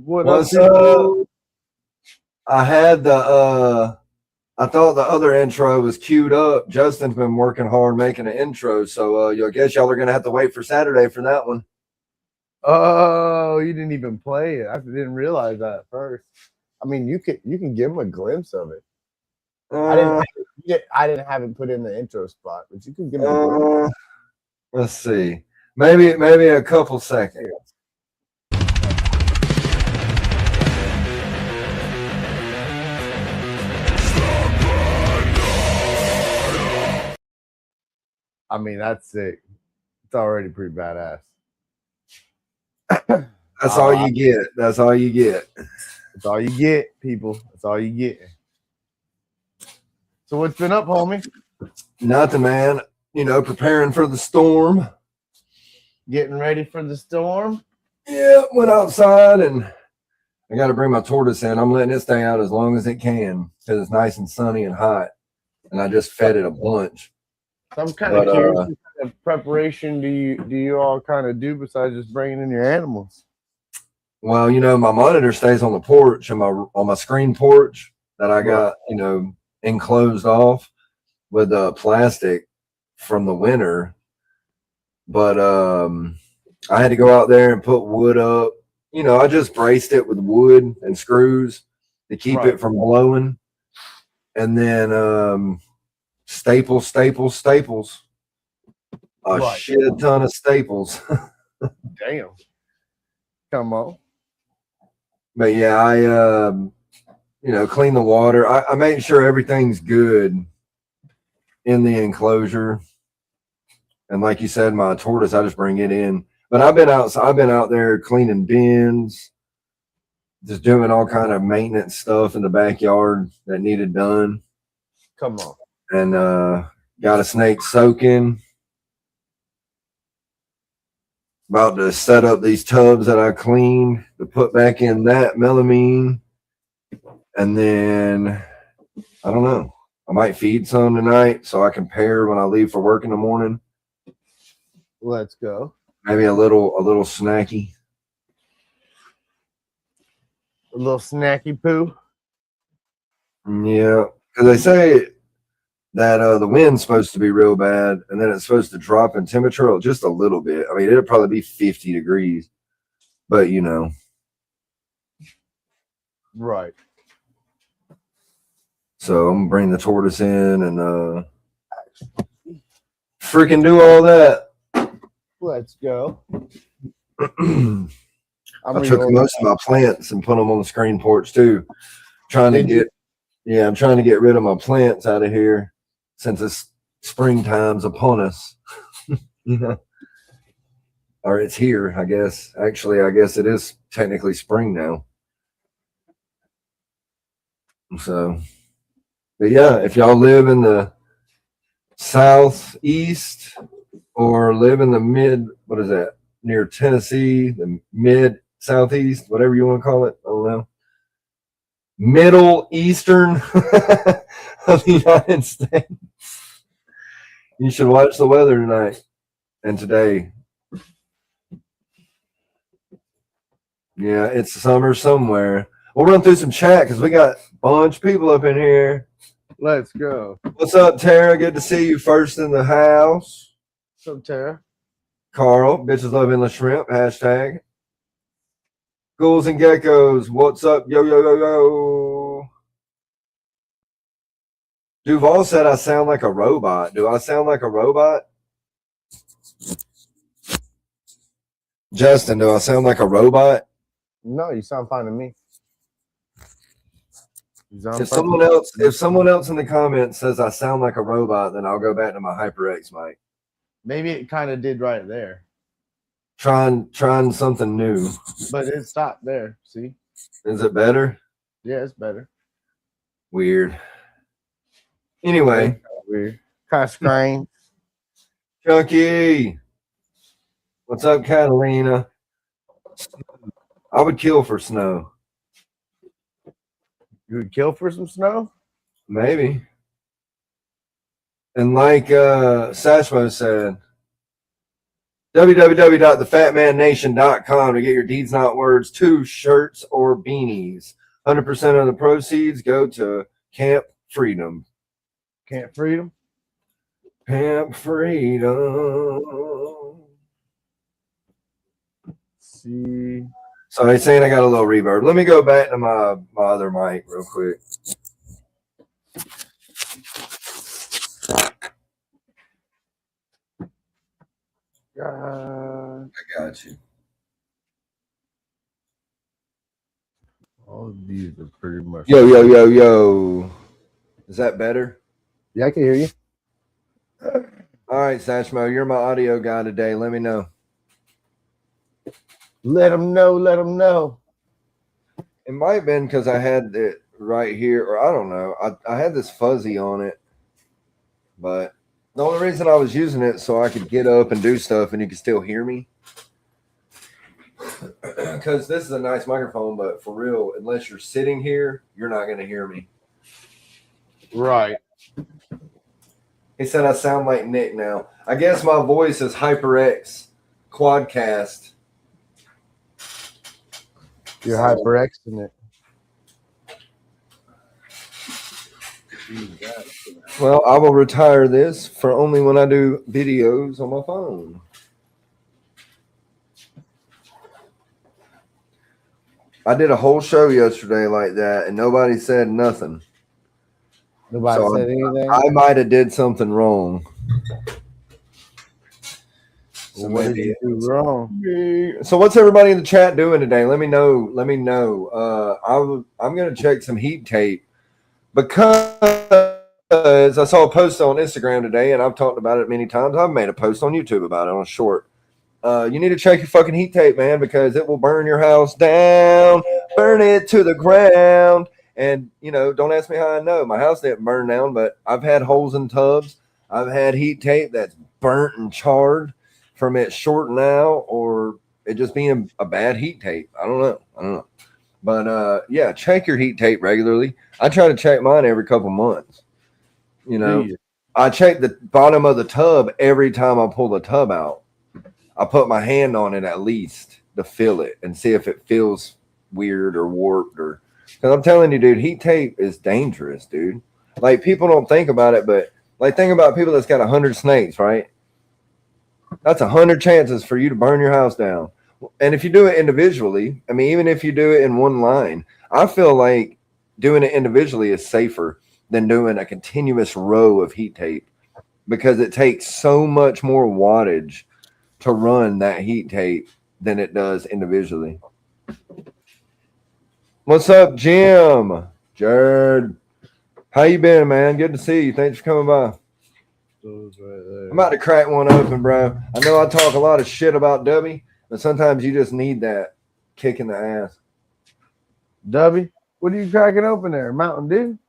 What's up? I had I thought the other intro was queued up. Justin's been working hard making an intro, so I guess y'all are gonna have to wait for Saturday for that one. Oh, you didn't even play it. I didn't realize that at first. I mean, you can give him a glimpse of it. I didn't have it put in the intro spot, but you can give him a glimpse. Let's see. Maybe a couple seconds. I mean, that's sick. It's already pretty badass. That's all you get. That's all you get. That's all you get, people. That's all you get. So what's been up, homie? Nothing, man. You know, preparing for the storm. Getting ready for the storm? Yeah, went outside and I got to bring my tortoise in. I'm letting it stay out as long as it can because it's nice and sunny and hot. And I just fed it a bunch. So I'm kind of curious what kind of preparation do you all kind of do besides just bringing in your animals? Well, you know, my monitor stays on the porch and on my screen porch that I got, you know, enclosed off with plastic from the winter. But I had to go out there and put wood up. You know, I just braced it with wood and screws to keep it from blowing. And then staples. A shit ton of staples. Damn. Come on. But yeah, I you know, clean the water. I made sure everything's good in the enclosure. And like you said, my tortoise, I just bring it in. But I've been out there cleaning bins, just doing all kind of maintenance stuff in the backyard that needed done. Come on. And got a snake soaking. About to set up these tubs that I cleaned to put back in that melamine. And then, I don't know, I might feed some tonight so I can pair when I leave for work in the morning. Let's go. Maybe a little snacky. A little snacky poo. Yeah, because they say that the wind's supposed to be real bad, and then it's supposed to drop in temperature just a little bit. I mean, it'll probably be 50 degrees, but you know. Right. So I'm gonna bring the tortoise in and freaking do all that. Let's go. I took most of my plants and put them on the screen porch too. I'm trying to get rid of my plants out of here since it's springtime's upon us. You know, or it's here, I guess. Actually, I guess it is technically spring now. So, but yeah, if y'all live in the southeast or live in the what is that, near Tennessee, the mid southeast, whatever you want to call it, I don't know, Middle Eastern of the United States, you should watch the weather tonight and today. Yeah, it's summer somewhere. We'll run through some chat because we got a bunch of people up in here. Let's go. What's up, Tara? Good to see you first in the house. What's up, Tara? Carl, bitches love endless shrimp, hashtag. Ghouls and geckos, what's up? Yo, yo, yo, yo. Duval said I sound like a robot. Do I sound like a robot? Justin, do I sound like a robot? No, you sound fine to me. If someone else in the comments says I sound like a robot, then I'll go back to my HyperX mic. Maybe it kind of did right there. Trying something new. But it stopped there. See? Is it better? Yeah, it's better. Weird. Anyway. Weird. Kind of strange. Chucky. What's up, Catalina? I would kill for snow. You would kill for some snow? Maybe. And like Sashmo said, www.thefatmannation.com to get your Deeds Not Words 2 shirts or beanies. 100% of the proceeds go to Camp Freedom. Camp Freedom. Camp Freedom. See. So they're saying I got a little reverb. Let me go back to my other mic real quick. I got you. All of these are pretty much. Yo. Is that better? Yeah, I can hear you. All right, Satchmo, you're my audio guy today. Let me know. Let them know. Let them know. It might have been because I had it right here, or I don't know. I had this fuzzy on it, but the only reason I was using it so I could get up and do stuff and you could still hear me. Because this is a nice microphone, but for real, unless you're sitting here, you're not going to hear me. Right. He said I sound like Nick now. I guess my voice is HyperX Quadcast. You're HyperXing it. Well, I will retire this for only when I do videos on my phone. I did a whole show yesterday like that, and nobody said nothing. Nobody said anything? I might have did something wrong. So what did you do wrong? So what's everybody in the chat doing today? Let me know. I'm going to check some heat tape because I saw a post on Instagram today, and I've talked about it many times. I've made a post on YouTube about it on a short. You need to check your fucking heat tape, man, because it will burn your house down, burn it to the ground. And, don't ask me how I know. My house didn't burn down, but I've had holes in tubs. I've had heat tape that's burnt and charred from it shorting out or it just being a bad heat tape. I don't know. But, yeah, check your heat tape regularly. I try to check mine every couple months. I check the bottom of the tub every time I pull the tub out. I put my hand on it at least to feel it and see if it feels weird or warped or because I'm telling you, dude, heat tape is dangerous, dude. Like people don't think about it, but like think about people that's got 100 snakes, right? That's 100 chances for you to burn your house down. And if you do it individually, I mean, even if you do it in one line, I feel like doing it individually is safer than doing a continuous row of heat tape because it takes so much more wattage to run that heat tape than it does individually. What's up, Jim? Jared. How you been, man? Good to see you. Thanks for coming by. I'm about to crack one open, bro. I know I talk a lot of shit about Dubby, but sometimes you just need that kick in the ass. Dubby, what are you cracking open there? Mountain Dew?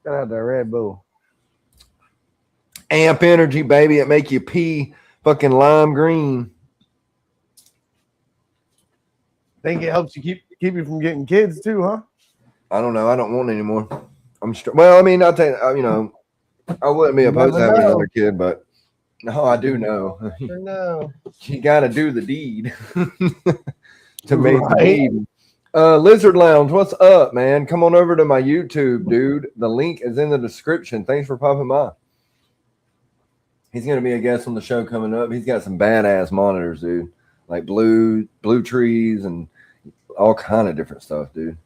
Got out that Red Bull. Amp energy, baby. It make you pee fucking lime green. Think it helps you keep you from getting kids too, huh? I don't know. I don't want any more. Well, I mean, I'll tell you, I wouldn't be opposed to having another kid, but no, I do know. No. You got to do the deed to make the deed. Lizard Lounge, what's up, man? Come on over to my YouTube, dude. The link is in the description. Thanks for popping by. He's going to be a guest on the show coming up. He's got some badass monitors, dude. Like blue trees and all kind of different stuff, dude.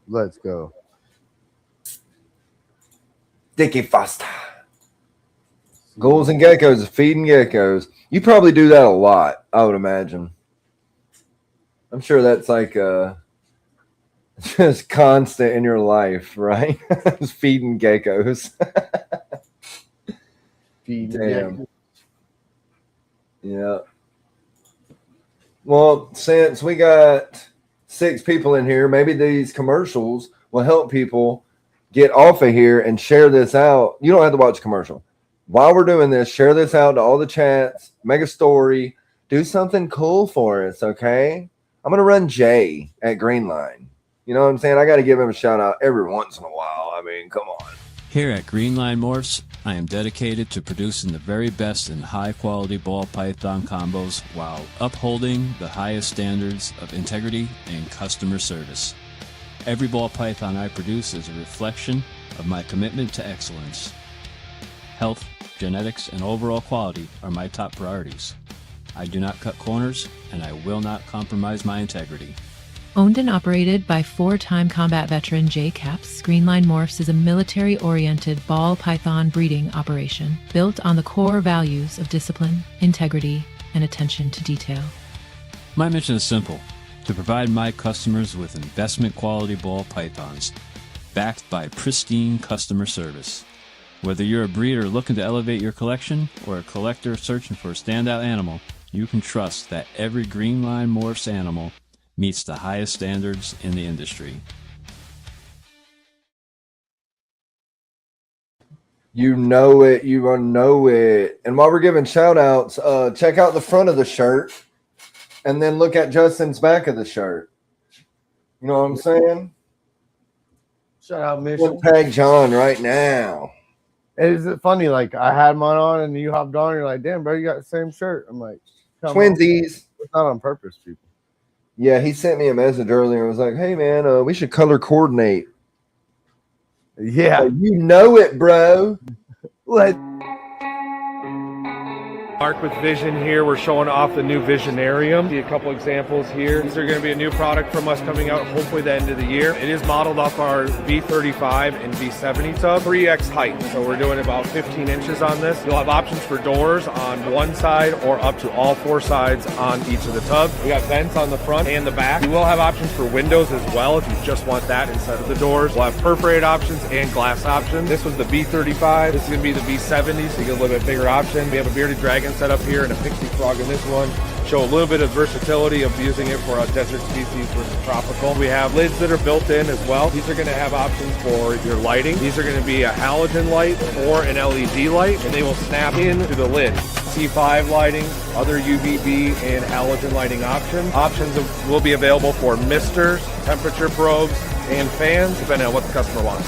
Let's go. Dickie Foster. Ghouls and geckos, feeding geckos. You probably do that a lot, I would imagine. I'm sure that's like just constant in your life, right? Just feeding geckos. Feeding Damn. Yeah. Well, since we got 6 people in here, maybe these commercials will help people get off of here and share this out. You don't have to watch a commercial. While we're doing this, share this out to all the chats, make a story, do something cool for us, okay? I'm going to run Jay at Green Line. You know what I'm saying? I got to give him a shout out every once in a while. I mean, come on. Here at Greenline Morphs, I am dedicated to producing the very best in high-quality ball python combos while upholding the highest standards of integrity and customer service. Every ball python I produce is a reflection of my commitment to excellence. Health, genetics, and overall quality are my top priorities. I do not cut corners, and I will not compromise my integrity. Owned and operated by 4-time combat veteran Jay Capps, Greenline Morphs is a military-oriented ball python breeding operation built on the core values of discipline, integrity, and attention to detail. My mission is simple: to provide my customers with investment-quality ball pythons, backed by pristine customer service. Whether you're a breeder looking to elevate your collection or a collector searching for a standout animal, you can trust that every Greenline Morphs animal meets the highest standards in the industry. You know it. You know it. And while we're giving shout outs, check out the front of the shirt and then look at Justin's back of the shirt. You know what I'm saying? Shout out, We'll Mission. tag John right now. Is it funny? Like, I had mine on and you hopped on. And you're like, damn, bro, you got the same shirt. I'm like, come on. Twinsies. It's not on purpose, people. Yeah, he sent me a message earlier and was like, hey, man, we should color coordinate. Yeah. Like, you know it, bro. Let Mark with Vision here. We're showing off the new Visionarium. See a couple examples here. These are going to be a new product from us coming out hopefully the end of the year. It is modeled off our V35 and V70 tub, 3x height. So we're doing about 15 inches on this. You'll have options for doors on one side or up to all 4 sides on each of the tubs. We got vents on the front and the back. We will have options for windows as well if you just want that instead of the doors. We'll have perforated options and glass options. This was the V35. This is going to be the V70, so you get a little bit bigger option. We have a bearded dragon set up here and a pixie frog in this one. Show a little bit of versatility of using it for a desert species versus tropical. We have lids that are built in as well. These are going to have options for your lighting. These are going to be a halogen light or an LED light, and they will snap into the lid. C5 lighting, other UVB and halogen lighting options. Options will be available for misters, temperature probes, and fans, depending on what the customer wants.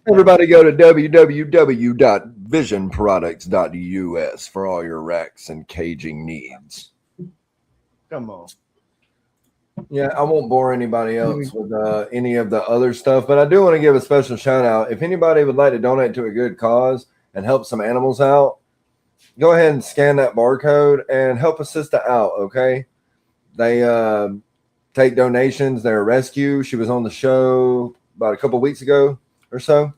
Everybody go to www.visionproducts.us for all your racks and caging needs. come on. Yeah, I won't bore anybody else with any of the other stuff, but I do want to give a special shout out. If anybody would like to donate to a good cause and help some animals out, go ahead and scan that barcode and help a sister out, okay? They take donations. They're a rescue. She was on the show about a couple weeks ago or so.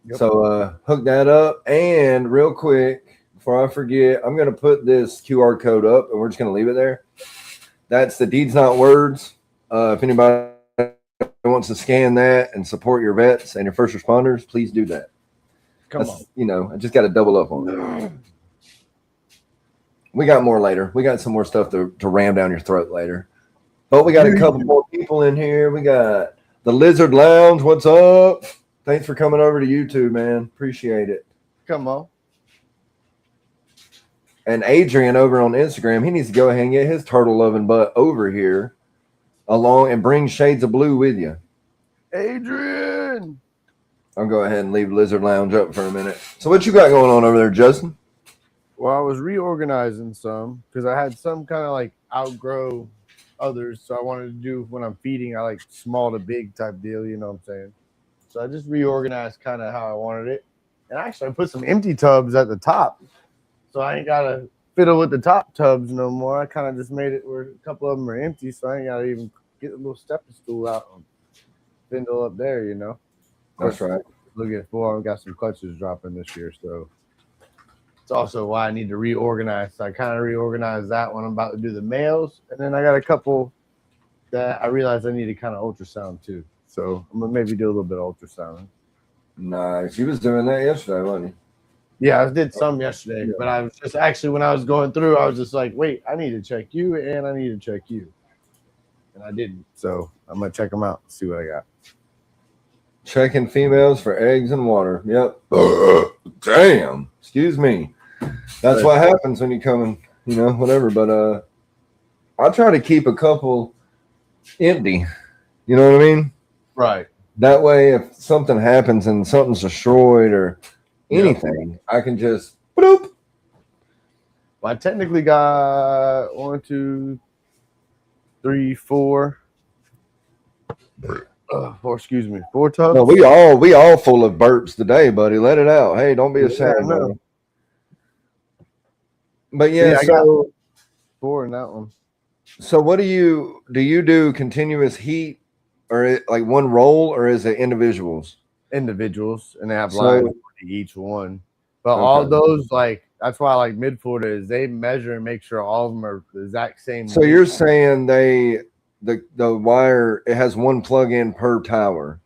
Yep. So hook that up. And real quick, before I forget, I'm going to put this QR code up, and we're just going to leave it there. That's the Deeds Not Words. If anybody wants to scan that and support your vets and your first responders, please do that. Come on. You know, I just got to double up on it. We got more later. We got some more stuff to ram down your throat later. But we got a couple more people in here. We got the Lizard Lounge. What's up? Thanks for coming over to YouTube, man. Appreciate it. Come on. And Adrian over on Instagram, he needs to go ahead and get his turtle loving butt over here along and bring Shades of Blue with you. Adrian. I'll go ahead and leave Lizard Lounge up for a minute. So what you got going on over there, Justin? Well, I was reorganizing some because I had some kind of like outgrow others. So I wanted to do when I'm feeding, I like small to big type deal, you know what I'm saying? So I just reorganized kind of how I wanted it. And actually I put some empty tubs at the top. So I ain't got to fiddle with the top tubs no more. I kind of just made it where a couple of them are empty. So I ain't got to even get a little stepping stool out and spindle up there, you know? That's right. Looking at for, I've got some clutches dropping this year. So it's also why I need to reorganize. So I kind of reorganized that when I'm about to do the males. And then I got a couple that I realized I need to kind of ultrasound too. So I'm going to maybe do a little bit of ultrasound. Nice. You was doing that yesterday, wasn't Yeah, I did some yesterday, but I was just actually when I was going through, I was just like, wait, I need to check you and I need to check you, and I didn't. So I'm gonna check them out, see what I got. Checking females for eggs and water. Yep. Damn. Excuse me. That's what happens when you come and, you know, whatever. But I try to keep a couple empty. You know what I mean? Right. That way, if something happens and something's destroyed or anything, I can just bloop. Well, I technically got 1, 2, 3, 4. 4, excuse me, 4 tubs. No, we all full of burps today, buddy. Let it out. Hey, don't be ashamed, buddy. But yeah, I got 4 in that one. So what do you do continuous heat or like one roll, or is it individuals? Individuals, and they have lines for each one. But all those, like, that's why I like Mid Florida is they measure and make sure all of them are the exact same. So you're saying the wire, it has one plug-in per tower?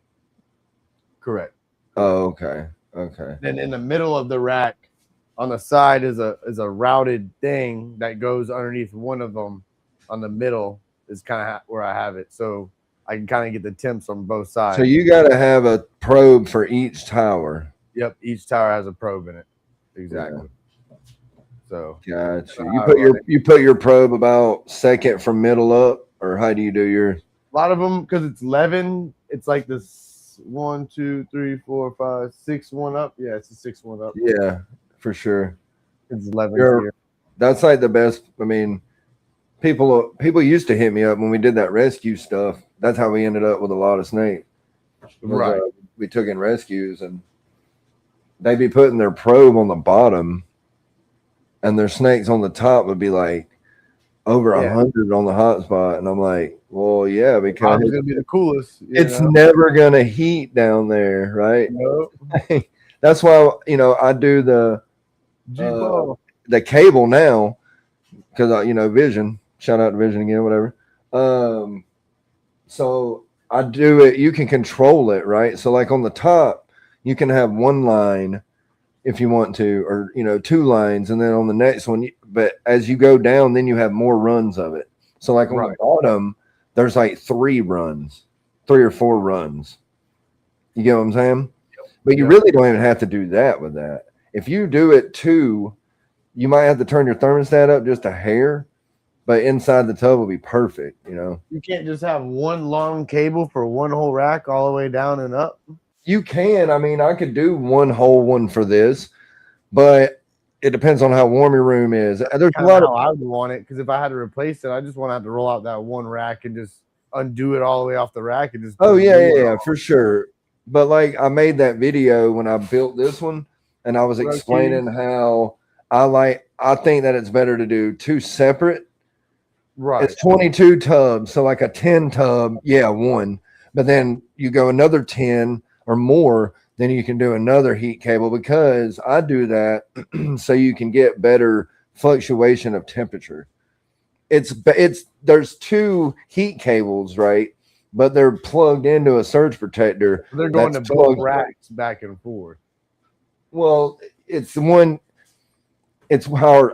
Correct. Oh, okay. Okay. Then in the middle of the rack on the side is a routed thing that goes underneath one of them. On the middle is kind of where I have it, so I can kind of get the temps on both sides. So you got to have a probe for each tower. Yep, each tower has a probe in it. Exactly. Yeah. So gotcha. You put your probe about second from middle up, or how do you do your? A lot of them, because it's 11. It's like this 1, 2, 3, 4, 5, 6 one up. Yeah, it's a 6 one up. Yeah, for sure. It's 11 here. That's like the best. I mean, people used to hit me up when we did that rescue stuff. That's how we ended up with a lot of snake. Right. We took in rescues, and they'd be putting their probe on the bottom, and their snakes on the top would be like over 100 on the hot spot. And I'm like, well, yeah, because it's gonna be the coolest. It's never gonna heat down there, right? Nope. That's why, you know, I do the cable now, because you know, Vision. Shout out to Vision again, whatever. So I do it. You can control it, right? So like on the top, you can have one line if you want to, or, you know, 2 lines, and then on the next one. But as you go down, then you have more runs of it. So like on the bottom, there's like 3 or 4 runs. You get what I'm saying? But you really don't even have to do that with that. If you do it 2, you might have to turn your thermostat up just a hair. But inside the tub will be perfect, you know. You can't just have one long cable for one whole rack all the way down and up. You can. I mean, I could do one whole one for this, but it depends on how warm your room is. There's a lot of I would want it, because if I had to replace it, I just want to have to roll out that one rack and just undo it all the way off the rack and just. Oh yeah, for sure. But like, I made that video when I built this one, and I was explaining how I think that it's better to do 2 separate. Right. It's 22 tubs. So like a 10 tub, one. But then you go another 10 or more, then you can do another heat cable, because I do that so you can get better fluctuation of temperature. There's 2 heat cables, right? But they're plugged into a surge protector. They're going to both racks back and forth. Well, it's hard.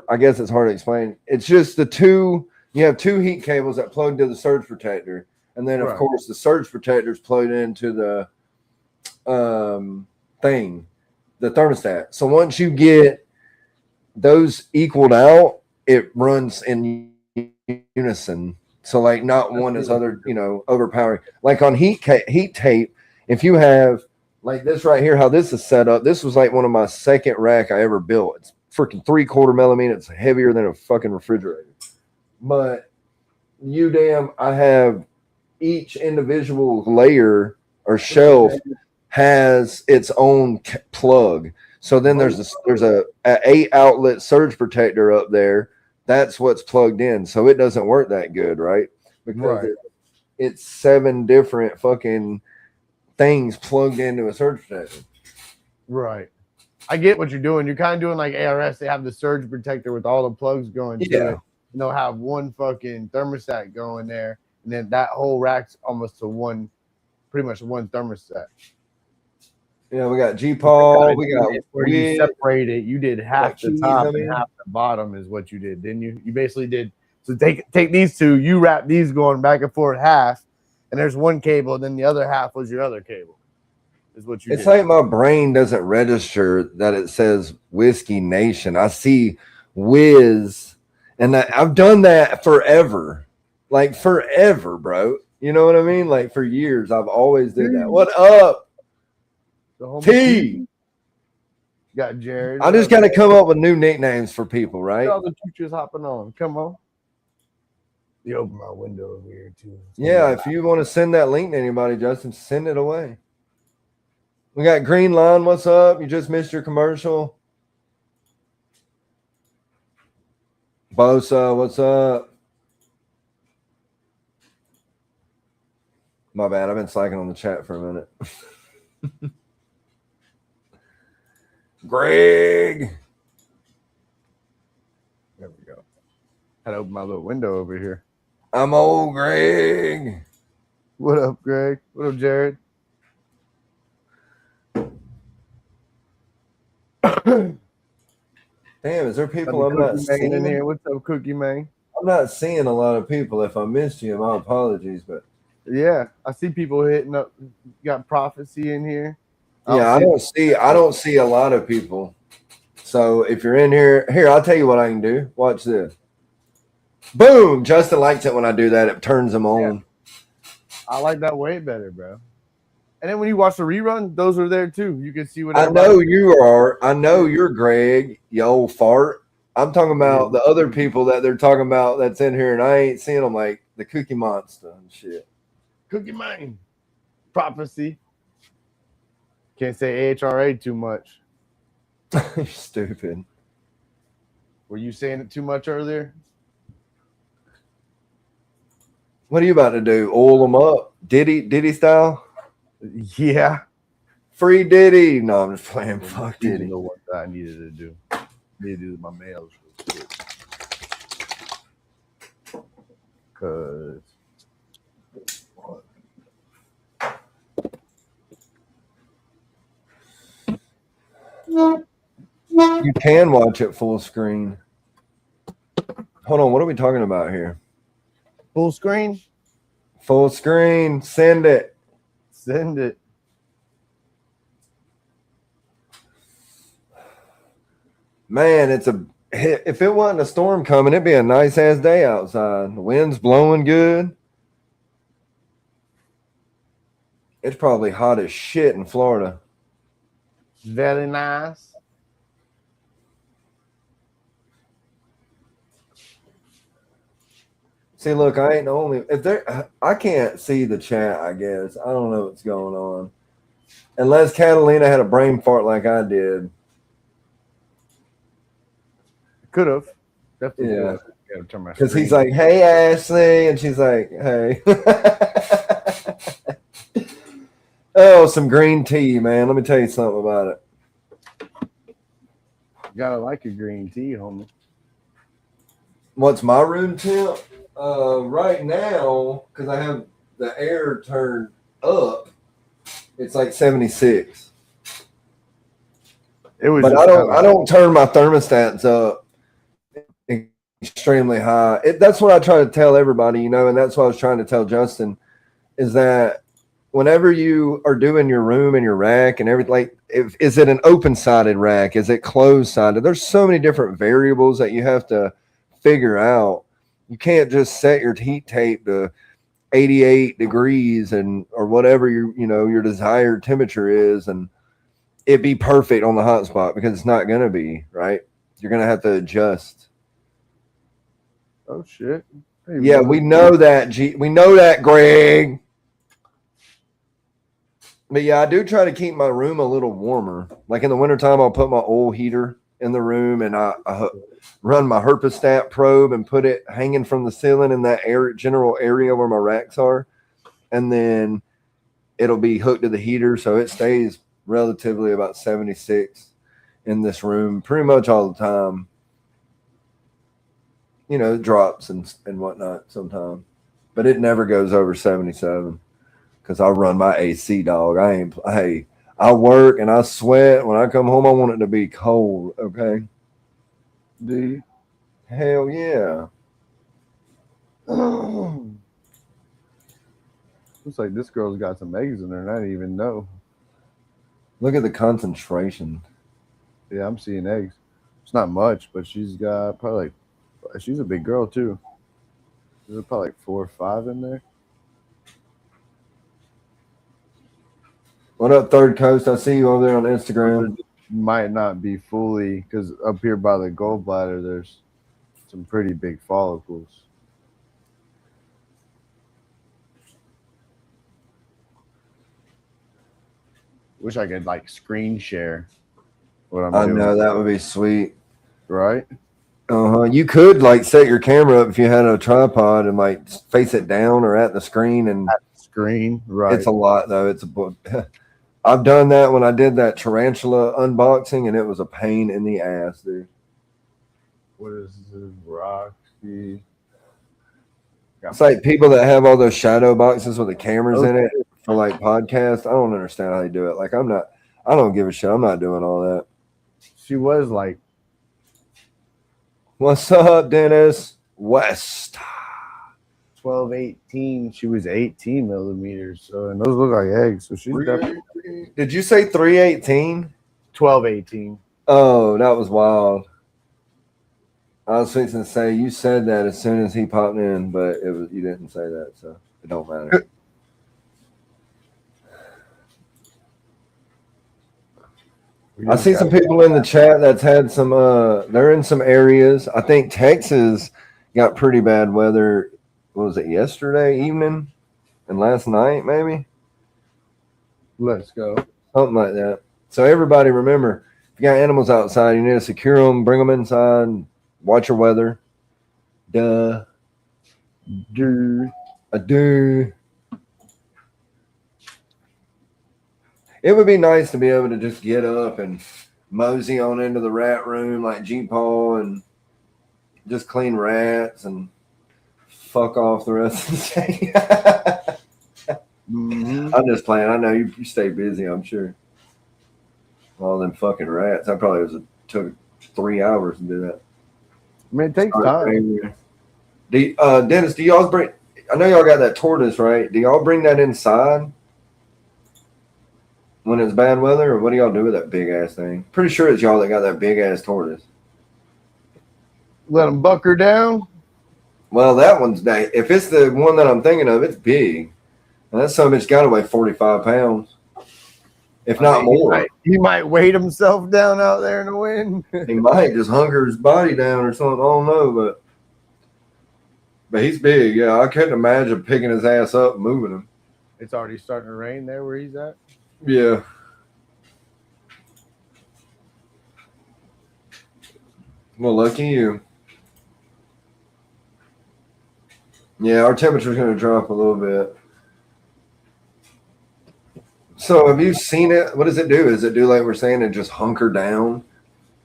I guess it's hard to explain. It's just the 2. You have 2 heat cables that plug to the surge protector, and then of course the surge protector is plugged into the the thermostat. So once you get those equaled out, it runs in unison. So like not one is other, you know, overpowering. Like on heat tape, if you have like this right here, how this is set up, this was like one of my second rack I ever built. It's freaking 3/4 millimeter. It's heavier than a fucking refrigerator. But I have each individual layer or shelf has its own plug. So then there's a 8 outlet surge protector up there. That's what's plugged in. So it doesn't work that good, right? Because it's 7 different fucking things plugged into a surge protector. Right. I get what you're doing. You're kind of doing like ARS. They have the surge protector with all the plugs going to it. And they'll have one fucking thermostat going there, and then that whole rack's almost to pretty much one thermostat. Yeah, we got G-Paul, we got where you Wid, separate it. You did half the keys, top I mean. and half the bottom is what you did, didn't you? You basically did. So take these two. You wrap these going back and forth half, and there's one cable. And then the other half was your other cable. Is what you It's did. like my brain doesn't register that it says Whiskey Nation. I see Whiz, and I've done that forever, like forever, bro. You know what I mean? Like for years, I've always did that. What up, The homie T? You got Jared. I just got to come up with new nicknames for people, right? All the teachers hopping on. Come on. You open my window over here too. Yeah, if you want to send that link to anybody, Justin, send it away. We got Green Line. What's up? You just missed your commercial. Bosa, what's up? My bad. I've been slacking on the chat for a minute. Greg. There we go. Had to open my little window over here. I'm old Greg. What up, Greg? What up, Jared? Damn, is there people I'm not seeing in here? What's up, Cookie Man? I'm not seeing a lot of people. If I missed you, my apologies. But yeah, I see people hitting up. You got Prophecy in here. Yeah, I don't see a lot of people. So if you're in here, I'll tell you what I can do. Watch this. Boom! Justin likes it when I do that. It turns him on. Yeah. I like that way better, bro. And then when you watch the rerun, those are there too. You can see what I know you are. I know you're Greg, you old fart. I'm talking about the other people that they're talking about that's in here, and I ain't seeing them, like the Cookie Monster and shit. Cookie Man. Prophecy. Can't say AHRA too much. You're stupid. Were you saying it too much earlier? What are you about to do? Oil them up? Diddy style? Yeah. Free Diddy. No, I'm just playing. Fuck Diddy. You know what I needed to do. I needed to do my mails real quick. Because you can watch it full screen. Hold on, what are we talking about here? Full screen? Full screen. Send it. Send it. Man, if it wasn't a storm coming, it'd be a nice ass day outside. The wind's blowing good. It's probably hot as shit in Florida. Very nice. See, look, I ain't the only. I can't see the chat. I guess I don't know what's going on, unless Catalina had a brain fart like I did. Could have. Definitely. Yeah. Because Because he's like, "Hey, Ashley," and she's like, "Hey." Oh, some green tea, man. Let me tell you something about it. Gotta like your green tea, homie. What's my room temp? Right now, because I have the air turned up, it's like 76. It was, but I don't turn my thermostats up extremely high. That's what I try to tell everybody, and that's what I was trying to tell Justin, is that whenever you are doing your room and your rack and everything, like, is it an open-sided rack? Is it closed-sided? There's so many different variables that you have to figure out. You can't just set your heat tape to 88 degrees or whatever your desired temperature is, and it be perfect on the hot spot, because it's not going to be, right? You're going to have to adjust. Oh, shit. Hey, yeah, we know that, we know that, Greg. But yeah, I do try to keep my room a little warmer. Like in the wintertime, I'll put my oil heater in the room, and I run my herpostat probe and put it hanging from the ceiling in that general area where my racks are. And then it'll be hooked to the heater, so it stays relatively about 76 in this room pretty much all the time. It drops and whatnot sometimes, but it never goes over 77 because I run my AC, dog. I I work and I sweat. When I come home, I want it to be cold. Okay. Do you? Hell yeah. Looks like this girl's got some eggs in her, and I didn't even know. Look at the concentration. Yeah, I'm seeing eggs. It's not much, but she's got probably like, she's a big girl too. There's probably like 4 or 5 in there. What up, Third Coast? I see you over there on Instagram. Might not be fully, because up here by the gallbladder, there's some pretty big follicles. Wish I could like screen share what I'm I doing. know that would be sweet. Right? You could like set your camera up if you had a tripod and like face it down or at the screen, and Screen, right? it's a lot though. It's a I've done that when I did that tarantula unboxing, and it was a pain in the ass, dude. What is this? Rocky? It's like people that have all those shadow boxes with the cameras in it for like podcasts. I don't understand how they do it. Like I don't give a shit. I'm not doing all that. She was like, What's up, Dennis West? 12, 18. She was 18 millimeters. So, and those look like eggs. So she's definitely Did you say 318? 12, 18. Oh, that was wild. I was fixing to say you said that as soon as he popped in, but you didn't say that, so it don't matter. I see some people in the chat that's had some they're in some areas. I think Texas got pretty bad weather. What was it, yesterday evening and last night maybe? Let's go. Something like that. So everybody remember, if you got animals outside, you need to secure them, bring them inside, watch your weather. Duh. Dude. It would be nice to be able to just get up and mosey on into the rat room like G-Paw and just clean rats and fuck off the rest of the day. I'm just playing. I know you stay busy, I'm sure. All them fucking rats. I probably took 3 hours to do that. I mean, it takes time. Dennis, do y'all bring, I know y'all got that tortoise, right? Do y'all bring that inside when it's bad weather, or what do y'all do with that big ass thing? Pretty sure it's y'all that got that big ass tortoise. Let them buck her down. Well, that one's if it's the one that I'm thinking of, it's big. And that son of a bitch got to weigh 45 pounds, if not more. He might weight himself down out there in the wind. He might just hunger his body down or something. I don't know, but he's big. Yeah, I couldn't imagine picking his ass up and moving him. It's already starting to rain there where he's at. Yeah. Well, lucky you. Yeah, our temperature's going to drop a little bit. So have you seen it? What does it do? Does it do like we're saying and just hunker down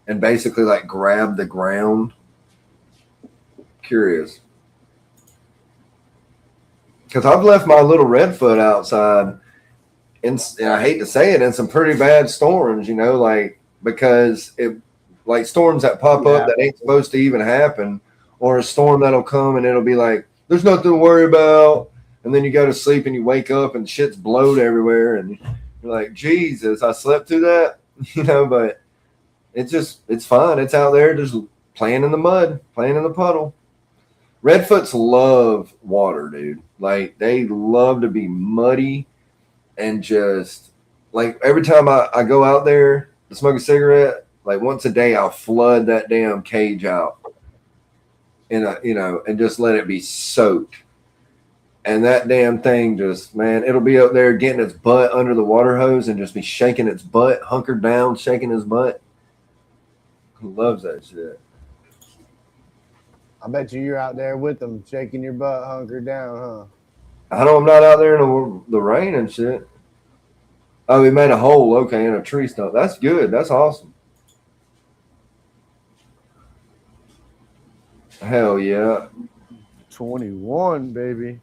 and basically like grab the ground? Curious. Because I've left my little redfoot outside, and I hate to say it, in some pretty bad storms, like because it, like storms that pop up that ain't supposed to even happen, or a storm that'll come and it'll be like, there's nothing to worry about. And then you go to sleep and you wake up and shit's blowed everywhere. And you're like, Jesus, I slept through that, but it's fun. It's out there just playing in the mud, playing in the puddle. Redfoots love water, dude. Like they love to be muddy and just like every time I go out there to smoke a cigarette, like once a day, I'll flood that damn cage out and just let it be soaked. And that damn thing just, man, it'll be up there getting its butt under the water hose and just be shaking its butt, hunkered down, shaking his butt. He loves that shit. I bet you're out there with them, shaking your butt, hunkered down, huh? I'm not out there in the rain and shit. Oh, we made a hole, okay, in a tree stump. That's good. That's awesome. Hell yeah. 21, baby.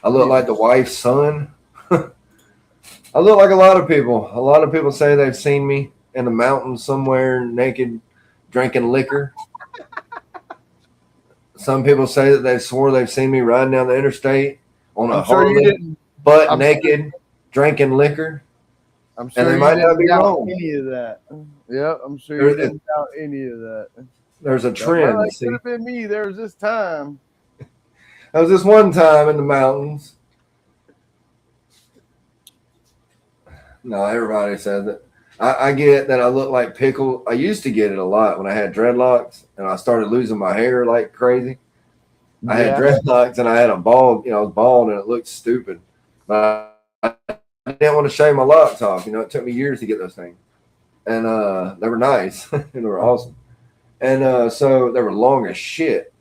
I look like the wife's son. I I look like a lot of people. A lot of people say they've seen me in the mountains somewhere, naked, drinking liquor. Some people say that they swore they've seen me riding down the interstate on a I'm sure you Harley, didn't. butt I'm naked, drinking liquor. I'm And sure they you might not didn't be doubt wrong. any of that. Yep, I'm sure There- you didn't doubt any of that. There's a Well, trend. that See, could have been me. There was this time. there was this one time in the mountains. No, everybody says it. I get that I look like pickle. I used to get it a lot when I had dreadlocks and I started losing my hair like crazy. I had dreadlocks and I had a bald, I was bald and it looked stupid. But I didn't want to shave my locks off. It took me years to get those things. And they were nice. They were awesome. And so they were long as shit.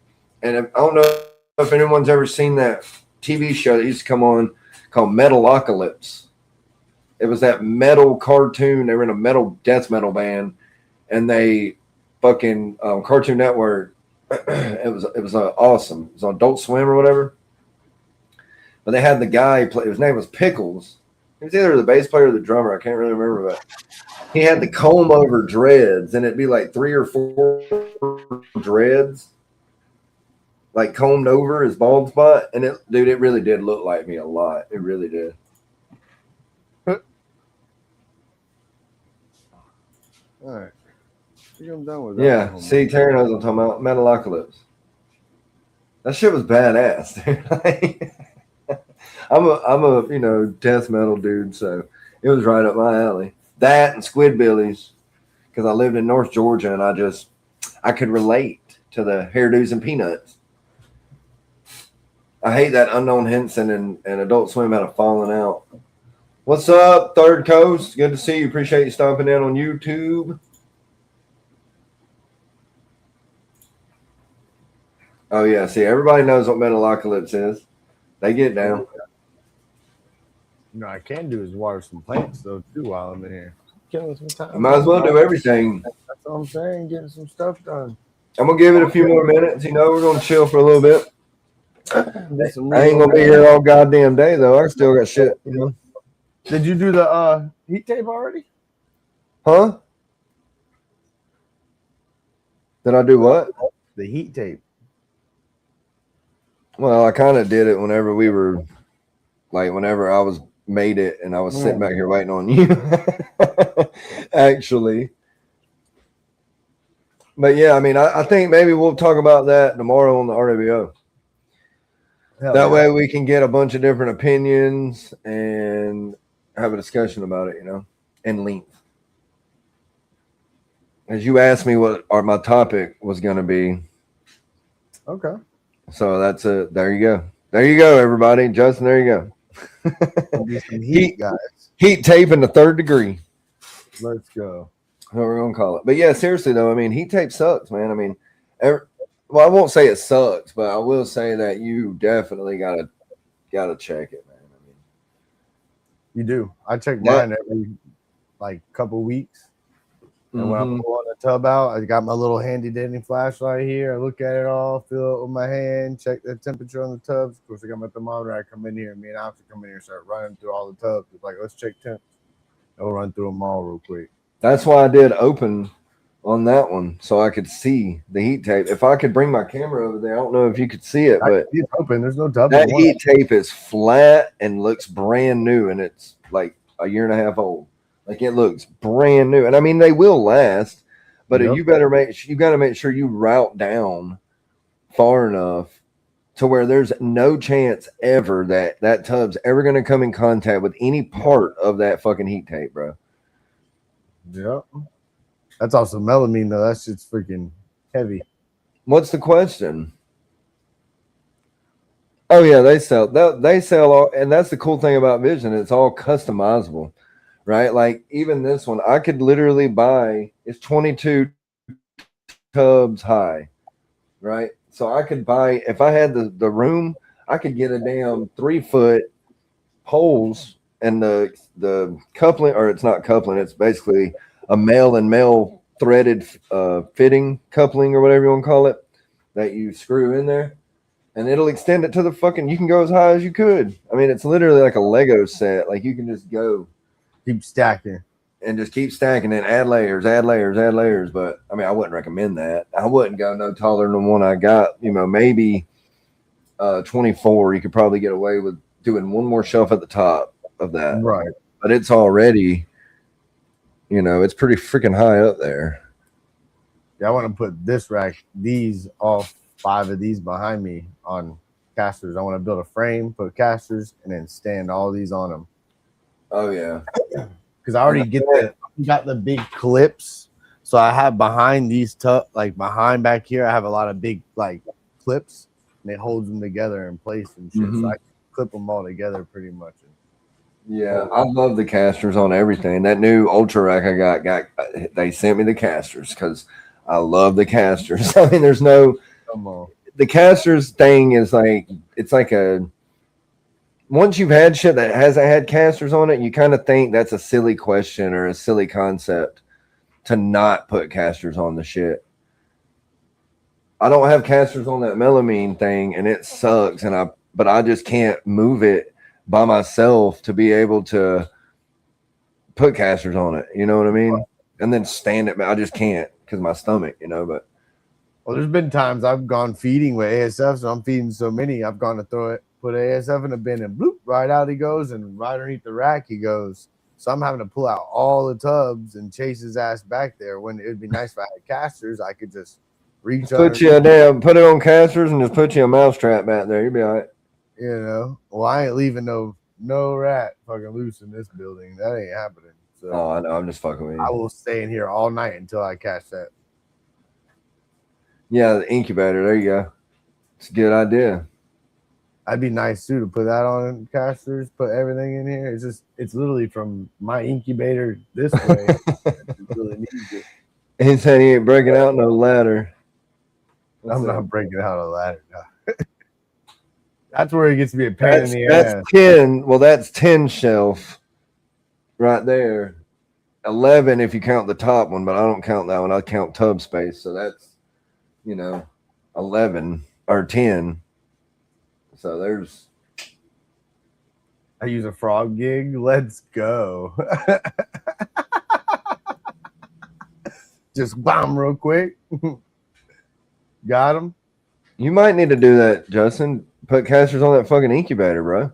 And I don't know if anyone's ever seen that TV show that used to come on called Metalocalypse. It was that metal cartoon. They were in a metal death metal band, and they fucking Cartoon Network. it was awesome. It was on Adult Swim or whatever. But they had the guy play. His name was Pickles. He was either the bass player or the drummer. I can't really remember, but he had the comb over dreads, and it'd be like 3 or 4 dreads, like combed over his bald spot. And it really did look like me a lot. It really did. All right. I think I'm done with that. Yeah, see, Terry knows what I'm talking about. Metalocalypse. That shit was badass, dude. I'm a death metal dude, so it was right up my alley. That and Squidbillies, because I lived in North Georgia and I could relate to the hairdos and peanuts. I hate that Unknown Henson and Adult Swim out of falling out. What's up, Third Coast? Good to see you. Appreciate you stopping in on YouTube. Oh, yeah. See, everybody knows what Metalocalypse is. They get down. I can do is water some plants, though, too, while I'm in here. Killing some time. I might as well do everything. That's what I'm saying. Getting some stuff done. I'm going to give it a few more minutes. We're going to chill for a little bit. I ain't going to be here all goddamn day, though. I still got shit, Did you do the heat tape already? Huh? Did I do what? The heat tape. Well, I kind of did it whenever we were, whenever I made it and I was sitting back here waiting on you, actually. But yeah, I think maybe we'll talk about that tomorrow on the RWO. That way we can get a bunch of different opinions and have a discussion about it, in length. As you asked me what my topic was going to be. Okay. So that's it. There you go. There you go, everybody. Justin, there you go. Heat, guys. Heat tape in the 3rd degree. Let's go. That's what we're going to call it. But yeah, seriously, though, heat tape sucks, man. I won't say it sucks, but I will say that you definitely gotta check it, man. You do. I check mine every couple weeks. And when I'm pulling the tub out, I got my little handy dandy flashlight here. I look at it all, feel it with my hand, check the temperature on the tubs. Of course, I got my thermometer. I come in here, me and Alfie come in here and start running through all the tubs. It's like, let's check temps. I'll run through them all real quick. That's why I did open on that one, so I could see the heat tape. If I could bring my camera over there, I don't know if you could see it, but it's open. There's no tub. That heat tape is flat and looks brand new, and it's like a year and a half old. Like, it looks brand new, and they will last. But you got to make sure you route down far enough to where there's no chance ever that tub's ever going to come in contact with any part of that fucking heat tape, bro. Yep. That's also melamine, though. That shit's freaking heavy. What's the question? Oh yeah, they sell all, and that's the cool thing about Vision. It's all customizable, right? Like, even this one, I could literally buy. It's 22 tubs high, right? So I could buy, if I had the room, I could get a damn 3-foot poles and the coupling, or it's not coupling. It's basically a male and male threaded fitting coupling, or whatever you want to call it, that you screw in there, and it'll extend it to the fucking, you can go as high as you could. It's literally like a Lego set. Like, you can just go Keep stacking. And just keep stacking and add layers, add layers, add layers. But I mean, I wouldn't recommend that. I wouldn't go no taller than the one I got. You know, maybe 24. You could probably get away with doing one more shelf at the top of that. Right. But it's already, you know, it's pretty freaking high up there. Yeah, I want to put this rack, all 5 of these behind me on casters. I want to build a frame, put casters, and then stand all these on them. Oh yeah. Because I already got the big clips, so I have behind these behind back here, I have a lot of big like clips, and it holds them together in place and shit. So I can clip them all together pretty much. Yeah, I love the casters on everything. That new Ultra rack I got they sent me the casters because I love the casters. I mean, there's no the casters thing is like it's like a once you've had shit that hasn't had casters on it, you kind of think that's a silly question or a silly concept to not put casters on the shit. I don't have casters on that melamine thing, and it sucks. But I just can't move it by myself to be able to put casters on it. You know what I mean? And then stand it. I just can't because my stomach. You know, but. Well, there's been times I've gone feeding with ASF, so I'm feeding so many, I've gone to put ASF in a bin, and bloop, right out he goes, and right underneath the rack he goes. So I'm having to pull out all the tubs and chase his ass back there. When it'd be nice if I had casters, I could just reach up. Put it on casters and just put you a mousetrap back there. You'll be all right. You know, well, I ain't leaving no rat fucking loose in this building. That ain't happening. So I know. I'm just fucking with you. I will stay in here all night until I catch that. Yeah, the incubator. There you go. It's a good idea. That'd be nice too to put that on casters, put everything in here. It's literally from my incubator this way. It really needs it. He said he ain't breaking out no ladder. I'm not breaking out a ladder. No. That's where it gets to be a pain in the ass. That's 10. Well, that's 10 shelf right there. 11 if you count the top one, but I don't count that one. I count tub space. So that's 11 or 10. So there's. I use a frog gig. Let's go. Just bomb real quick. Got him. You might need to do that, Justin. Put casters on that fucking incubator, bro.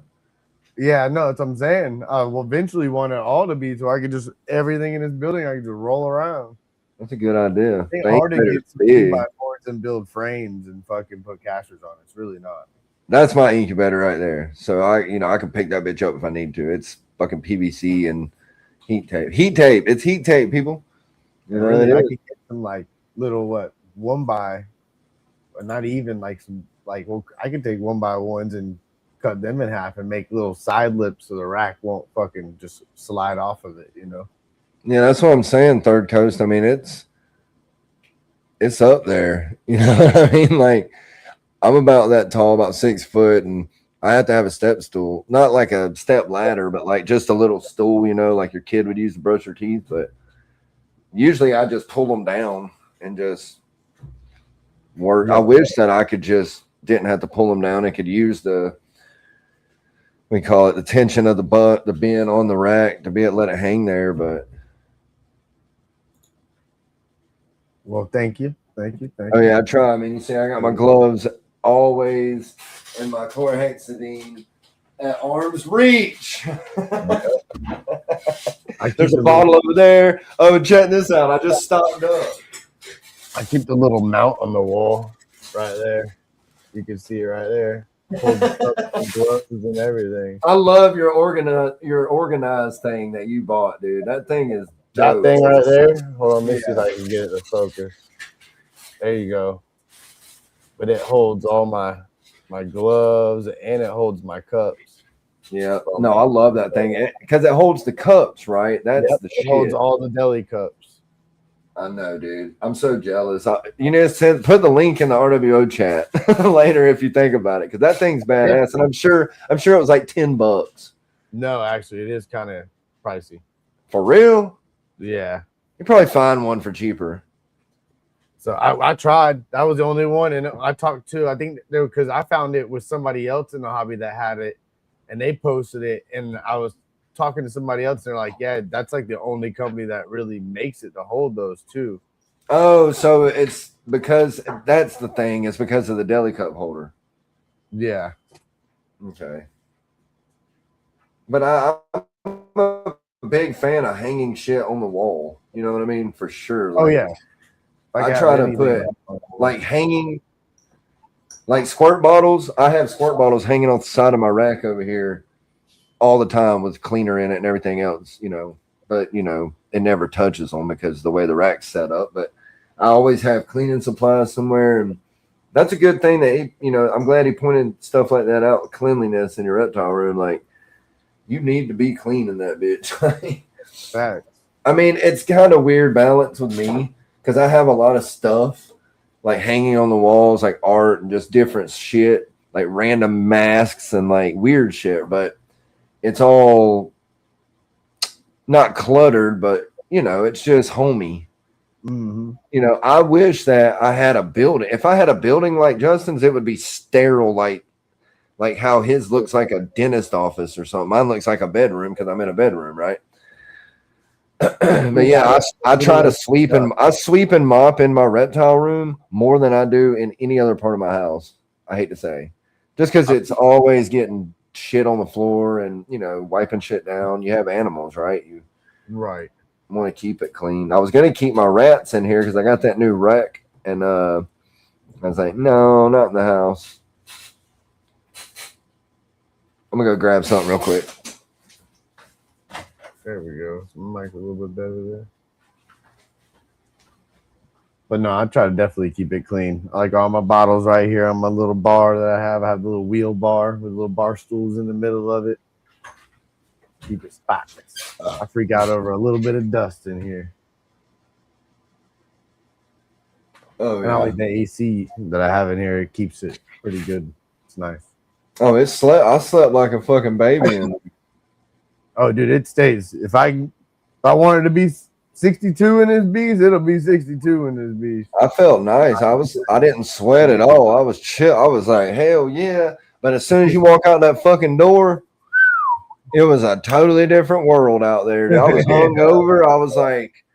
Yeah, no, that's what I'm saying. We'll eventually want it all to be so I could just everything in this building I can just roll around. That's a good idea. It's hard to get some 2x4s and build frames and fucking put casters on. It's really not. That's my incubator right there. So I can pick that bitch up if I need to. It's fucking PVC and heat tape. Heat tape. It's heat tape, people. You know, really, I could get some like little 1x, or not even like some I could take 1x1s and cut them in half and make little side lips so the rack won't fucking just slide off of it, you know. Yeah, that's what I'm saying. Third Coast. I mean, it's up there. You know what I mean? Like, I'm about that tall, about 6 foot, and I have to have a step stool, not like a step ladder, but like just a little stool, you know, like your kid would use to brush their teeth. But usually I just pull them down and just work. I wish that I could just didn't have to pull them down. I could use the tension of the bin on the rack to let it hang there. But well, thank you. Oh yeah, I try. I mean, you see, I got my gloves always and my chlorhexidine at arm's reach. There's a bottle over there. Oh, check this out. I just stocked up. I keep the little mount on the wall right there. You can see it right there. Gloves and everything. I love your organized thing that you bought, dude. That thing is dope. That thing right there. Hold on, let me see if I can get it to focus. There you go. But it holds all my gloves and it holds my cups. Yeah. No, I love that thing because it holds the cups, right? That's the shit. It holds all the deli cups. I know, dude. I'm so jealous. Put the link in the RWO chat later if you think about it, because that thing's badass, and I'm sure it was like $10. No, actually, it is kind of pricey. For real? Yeah. You probably find one for cheaper. So I tried. That was the only one, and I talked to. I think because I found it with somebody else in the hobby that had it, and they posted it, and I was talking to somebody else. They're like, yeah, that's like the only company that really makes it to hold those too. Oh, so it's because that's the thing. It's because of the deli cup holder. Yeah. Okay. But I'm a big fan of hanging shit on the wall. You know what I mean? For sure. Oh Like, yeah. Like I try to put like hanging, like squirt bottles. I have squirt bottles hanging on the side of my rack over here all the time with cleaner in it and everything else, but it never touches them because the way the rack's set up. But I always have cleaning supplies somewhere. And that's a good thing that I'm glad he pointed stuff like that out. Cleanliness in your reptile room. Like, you need to be clean in that bitch. Facts. I mean, it's kind of weird balance with me because I have a lot of stuff like hanging on the walls, like art and just different shit, like random masks and like weird shit. But it's all not cluttered, but it's just homey. Mm-hmm. I wish that I had a building. If I had a building like Justin's, it would be sterile, like how his looks like a dentist office or something. Mine looks like a bedroom because I'm in a bedroom, right? But yeah, I try to sweep and mop in my reptile room more than I do in any other part of my house. I hate to say, just because it's always getting shit on the floor and wiping shit down. You have animals, right? You right want to keep it clean. I was gonna keep my rats in here because I got that new rec, and I was like, no, not in the house. I'm gonna go grab something real quick. There we go. Some mic a little bit better there. But no, I try to definitely keep it clean. I like all my bottles right here on my little bar that I have. I have a little wheel bar with little bar stools in the middle of it. Keep it spotless. I freak out over a little bit of dust in here. Oh, and I like the AC that I have in here. It keeps it pretty good. It's nice. Oh, I slept like a fucking baby. Oh, dude, it stays. If I wanted to be 62 in this beast, it'll be 62 in this beast. I felt nice. I didn't sweat at all. I was chill. I was like, hell yeah. But as soon as you walk out that fucking door, it was a totally different world out there. I was hungover. I was like,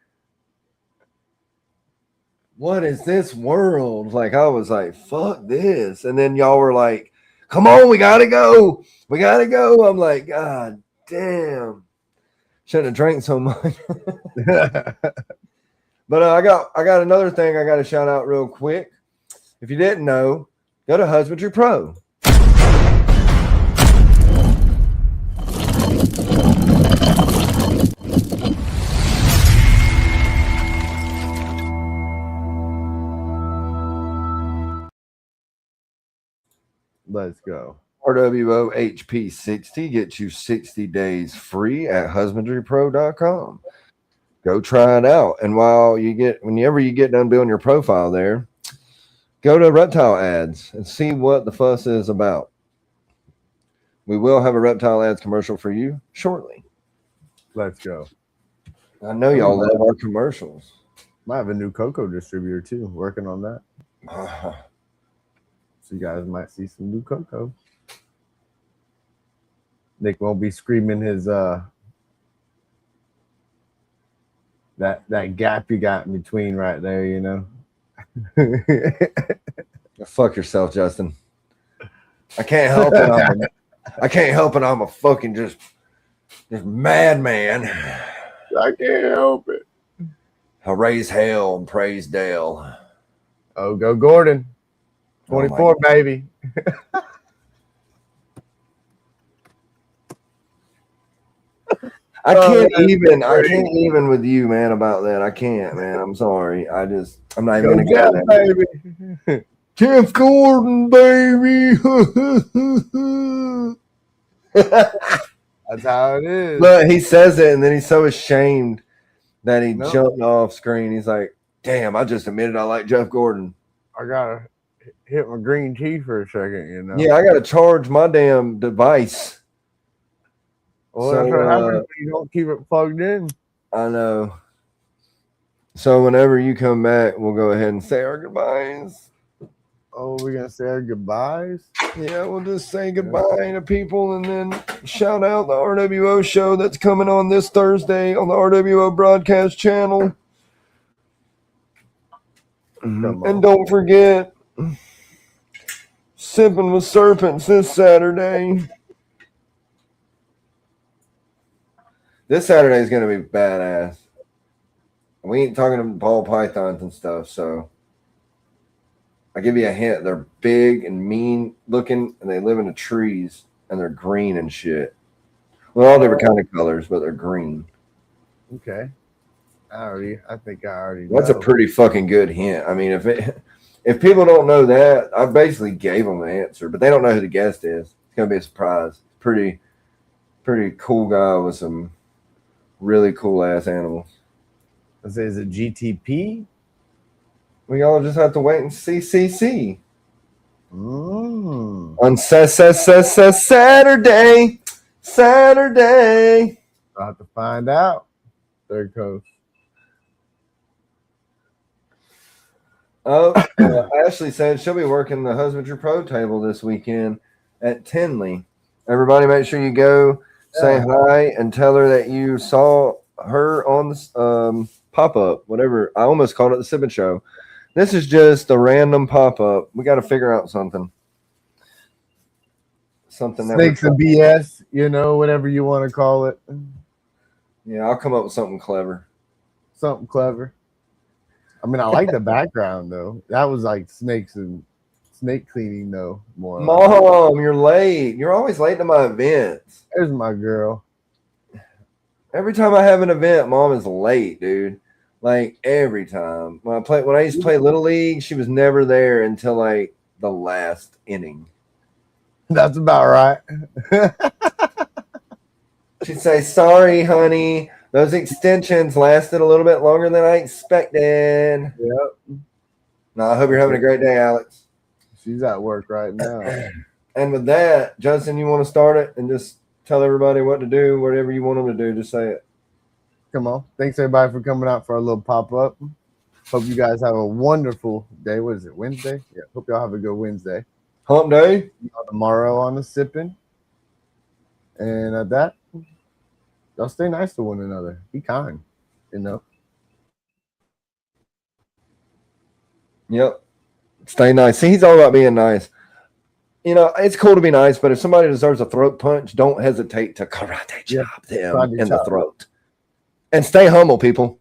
what is this world? Like, I was like, fuck this. And then y'all were like, come on, we gotta go. We gotta go. I'm like, God damn. Shouldn't have drank so much. But I got another thing I got to shout out real quick. If you didn't know, go to Husbandry Pro. Let's go. RWOHP60 gets you 60 days free at husbandrypro.com. Go try it out. And whenever you get done building your profile there, go to reptile ads and see what the fuss is about. We will have a reptile ads commercial for you shortly. Let's go. I know y'all love our commercials. Might have a new cocoa distributor too, working on that. So you guys might see some new cocoa. Nick won't be screaming his that gap you got in between right there, Fuck yourself, Justin. I can't help it. I can't help it. I'm a fucking just madman. I can't help it. I raise hell and praise Dale. Oh, go Gordon. 24, baby. I can't even with you, man, about that. I can't, man. I'm sorry. I'm not even going to go there. Baby. Jeff Gordon, baby. That's how it is. Look, he says it, and then he's so ashamed that he jumped off screen. He's like, damn, I just admitted I like Jeff Gordon. I got to hit my green tea for a second, Yeah, I got to charge my damn device. Well, that's what happens when you don't keep it plugged in. I know. So whenever you come back, we'll go ahead and say our goodbyes. Oh, we're gonna say our goodbyes. Yeah, we'll just say goodbye to people and then shout out the RWO show that's coming on this Thursday on the RWO broadcast channel. And don't forget, Sipping with Serpents this Saturday. This Saturday is going to be badass. We ain't talking about ball pythons and stuff, so I give you a hint. They're big and mean looking, and they live in the trees, and they're green and shit. Well, all different kind of colors, but they're green. Okay. I think I already That's know. a pretty fucking good hint. I mean, if people don't know that, I basically gave them the answer, but they don't know who the guest is. It's gonna be a surprise. Pretty cool guy with some really cool ass animals. Is it GTP? We all just have to wait and see. On Saturday. I'll have to find out. There it goes. Oh, Ashley said she'll be working the Husbandry Pro table this weekend at Tinley. Everybody make sure you go say hi and tell her that you saw her on the pop-up, whatever. I almost called it the Sippin' Show. This is just a random pop-up. We got to figure out something. Something that Snakes and BS, whatever you want to call it. Yeah, I'll come up with something clever. Something clever. I mean, I like the background though. That was like snakes and snake cleaning though. More. Mom, you're late. You're always late to my events. There's my girl. Every time I have an event, Mom is late, dude. Like every time. When I used to play Little League, she was never there until like the last inning. That's about right. She'd say, "Sorry, honey. Those extensions lasted a little bit longer than I expected." Yep. No, I hope you're having a great day, Alex. She's at work right now. And with that, Justin, you want to start it and just tell everybody what to do, whatever you want them to do, just say it. Come on. Thanks everybody for coming out for a little pop-up. Hope you guys have a wonderful day. What is it, Wednesday? Yeah. Hope y'all have a good Wednesday. Hump day. Tomorrow on the Sippin'. And at that, y'all stay nice to one another. Be kind, Yep. Stay nice. See, he's all about being nice. It's cool to be nice, but if somebody deserves a throat punch, don't hesitate to karate chop them in the throat. And stay humble, people.